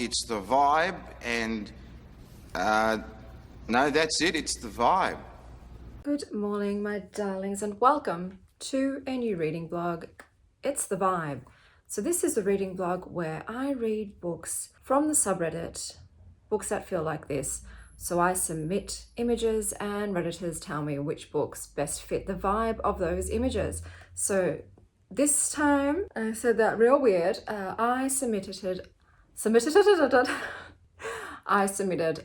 it's the vibe, and no, that's it, it's the vibe. Good morning, my darlings, and welcome to a new reading blog. It's the vibe. So this is a reading blog where I read books from the subreddit, Books That Feel Like This. So I submit images and Redditors tell me which books best fit the vibe of those images. So this time, I said that real weird, I submitted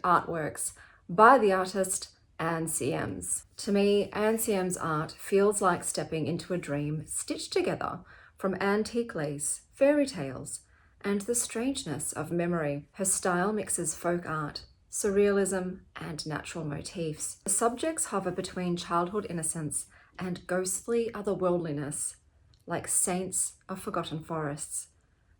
artworks by the artist Anne CMs. To me, Anne CM's art feels like stepping into a dream stitched together from antique lace, fairy tales, and the strangeness of memory. Her style mixes folk art, surrealism, and natural motifs. The subjects hover between childhood innocence and ghostly otherworldliness, like saints of forgotten forests.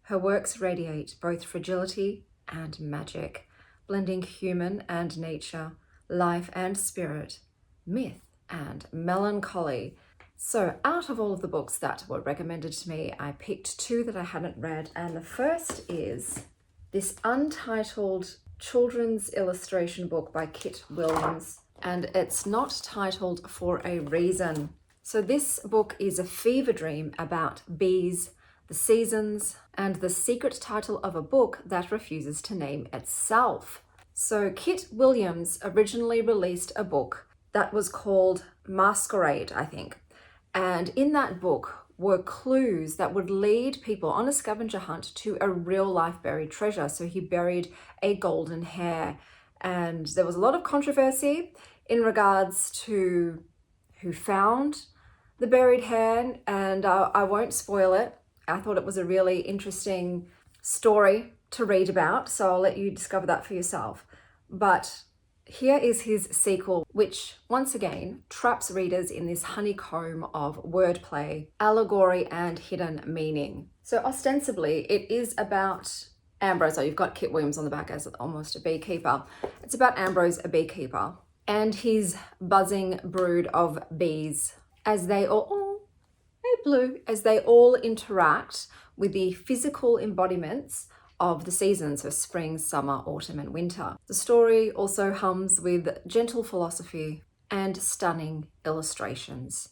Her works radiate both fragility and magic, blending human and nature, life and spirit, myth and melancholy. So out of all of the books that were recommended to me, I picked two that I hadn't read, and the first is this untitled children's illustration book by Kit Williams, and it's not titled for a reason. So this book is a fever dream about bees, the seasons, and the secret title of a book that refuses to name itself. So Kit Williams originally released a book that was called Masquerade, I think. And in that book were clues that would lead people on a scavenger hunt to a real life buried treasure. So he buried a golden hare. And there was a lot of controversy in regards to who found the buried hare. And I won't spoil it. I thought it was a really interesting story to read about, so I'll let you discover that for yourself. But here is his sequel, which once again traps readers in this honeycomb of wordplay, allegory, and hidden meaning. So ostensibly, it is about Ambrose. So you've got Kit Williams on the back as almost a beekeeper. It's about Ambrose, a beekeeper, and his buzzing brood of bees as they as they all interact with the physical embodiments of the seasons of spring, summer, autumn, and winter. The story also hums with gentle philosophy and stunning illustrations.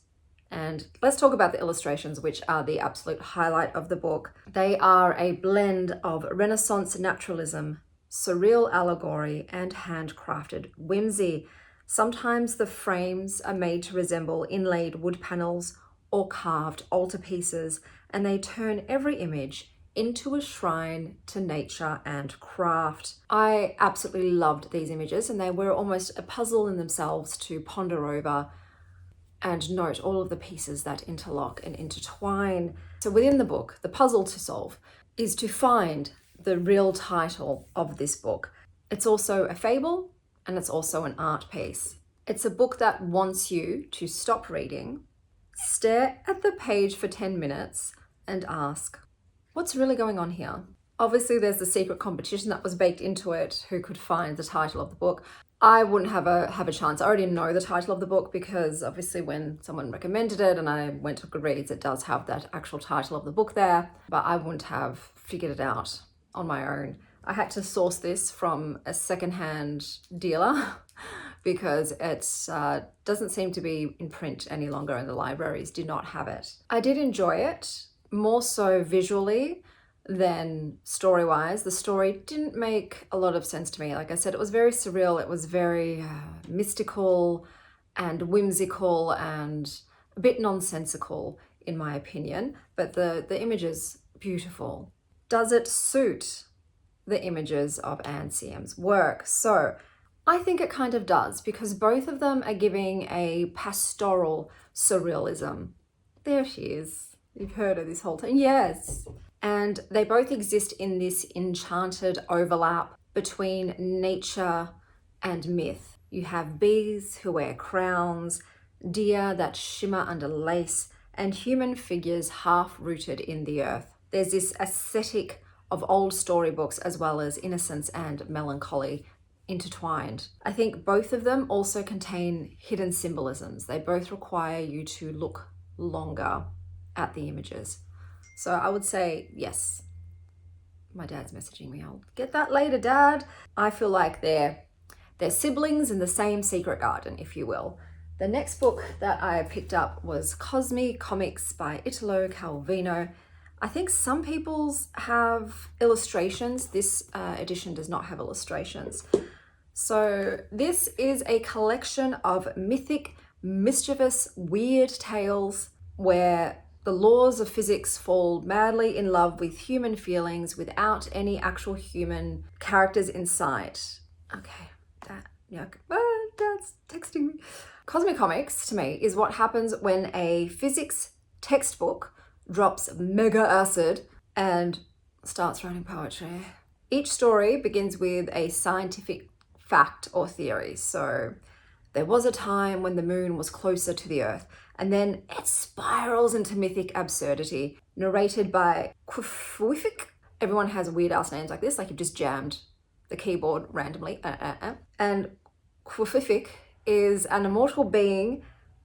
And let's talk about the illustrations, which are the absolute highlight of the book. They are a blend of Renaissance naturalism, surreal allegory, and handcrafted whimsy. Sometimes the frames are made to resemble inlaid wood panels or carved altarpieces, and they turn every image into a shrine to nature and craft. I absolutely loved these images, and they were almost a puzzle in themselves to ponder over and note all of the pieces that interlock and intertwine. So within the book, the puzzle to solve is to find the real title of this book. It's also a fable, and it's also an art piece. It's a book that wants you to stop reading, stare at the page for 10 minutes, and ask, what's really going on here? Obviously, there's the secret competition that was baked into it, who could find the title of the book. I wouldn't have a chance. I already know the title of the book because obviously when someone recommended it and I went to Goodreads, it does have that actual title of the book there, but I wouldn't have figured it out on my own. I had to source this from a secondhand dealer because it doesn't seem to be in print any longer, and the libraries did not have it. I did enjoy it, more so visually than story-wise. The story didn't make a lot of sense to me. Like I said, it was very surreal. It was very mystical and whimsical and a bit nonsensical, in my opinion. But the images, beautiful. Does it suit the images of Anne CM's work? So I think it kind of does, because both of them are giving a pastoral surrealism. There she is. You've heard her this whole time. Yes. And they both exist in this enchanted overlap between nature and myth. You have bees who wear crowns, deer that shimmer under lace, and human figures half rooted in the earth. There's this aesthetic of old storybooks as well as innocence and melancholy intertwined. I think both of them also contain hidden symbolisms. They both require you to look longer at the images. So I would say yes, My dad's messaging me. I'll get that later, Dad. I feel like they're siblings in the same secret garden, if you will. The next book that I picked up was Cosmicomics by Italo Calvino. I think some people's have illustrations. This edition does not have illustrations. So this is a collection of mythic, mischievous, weird tales where the laws of physics fall madly in love with human feelings without any actual human characters in sight. Okay, Dad's texting me. Cosmicomics, to me, is what happens when a physics textbook drops mega acid and starts writing poetry. Each story begins with a scientific fact or theory. So there was a time when the moon was closer to the Earth, and then it spirals into mythic absurdity, narrated by litfic. Everyone has weird ass names like this, like you've just jammed the keyboard randomly. And litfic is an immortal being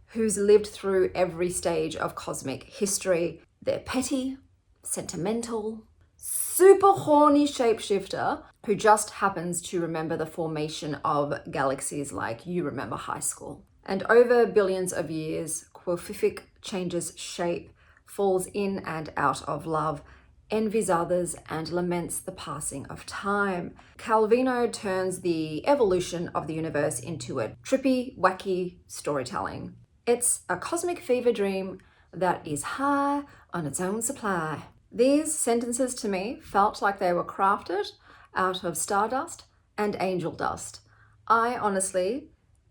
who's lived through every stage of cosmic history. They're petty, sentimental, super horny shapeshifter who just happens to remember the formation of galaxies like you remember high school. And over billions of years, litfic changes shape, falls in and out of love, envies others, and laments the passing of time. Calvino turns the evolution of the universe into a trippy, wacky storytelling. It's a cosmic fever dream that is high on its own supply. These sentences to me felt like they were crafted out of stardust and angel dust. I honestly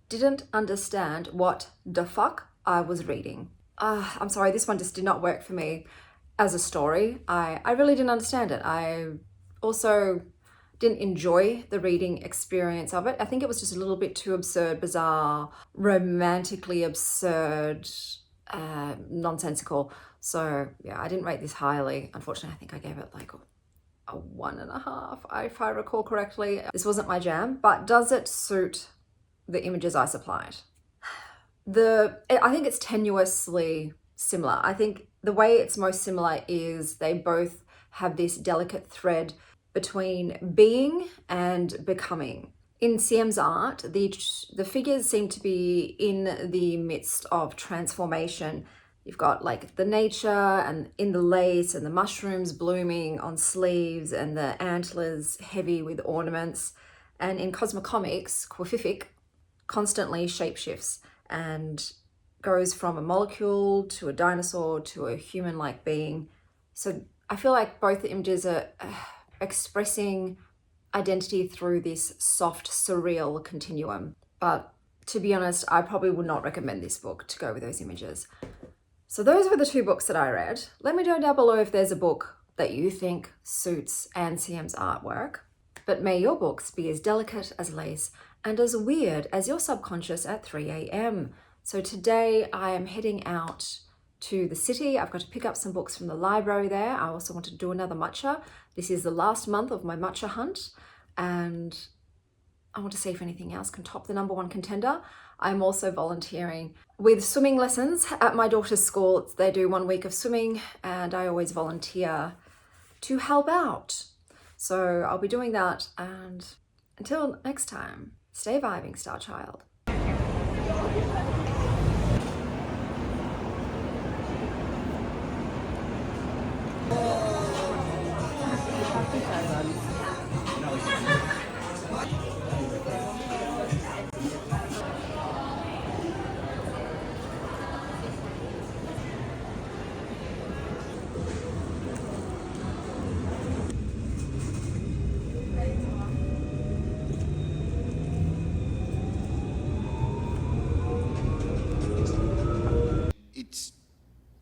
didn't understand what the fuck I was reading. I'm sorry, this one just did not work for me as a story. I really didn't understand it. I also didn't enjoy the reading experience of it. I think it was just a little bit too absurd, bizarre, romantically absurd, nonsensical. So yeah, I didn't rate this highly. Unfortunately, I think I gave it like a 1.5, if I recall correctly. This wasn't my jam, but does it suit the images I supplied? I think it's tenuously similar. I think the way it's most similar is they both have this delicate thread between being and becoming. In CM's art, the figures seem to be in the midst of transformation. You've got like the nature and in the lace and the mushrooms blooming on sleeves and the antlers heavy with ornaments. And in Cosmicomics, litfic constantly shapeshifts and goes from a molecule to a dinosaur to a human-like being. So I feel like both the images are expressing identity through this soft, surreal continuum. But to be honest, I probably would not recommend this book to go with those images. So those were the two books that I read. Let me know down below if there's a book that you think suits Anne CM's artwork. But may your books be as delicate as lace and as weird as your subconscious at 3 a.m. So today I am heading out to the city. I've got to pick up some books from the library there. I also want to do another matcha. This is the last month of my matcha hunt, and I want to see if anything else can top the #1 contender. I'm also volunteering with swimming lessons at my daughter's school. They do 1 week of swimming, and I always volunteer to help out. So I'll be doing that, and until next time, stay vibing, Star Child. It's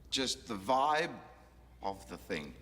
just the vibe of the thing.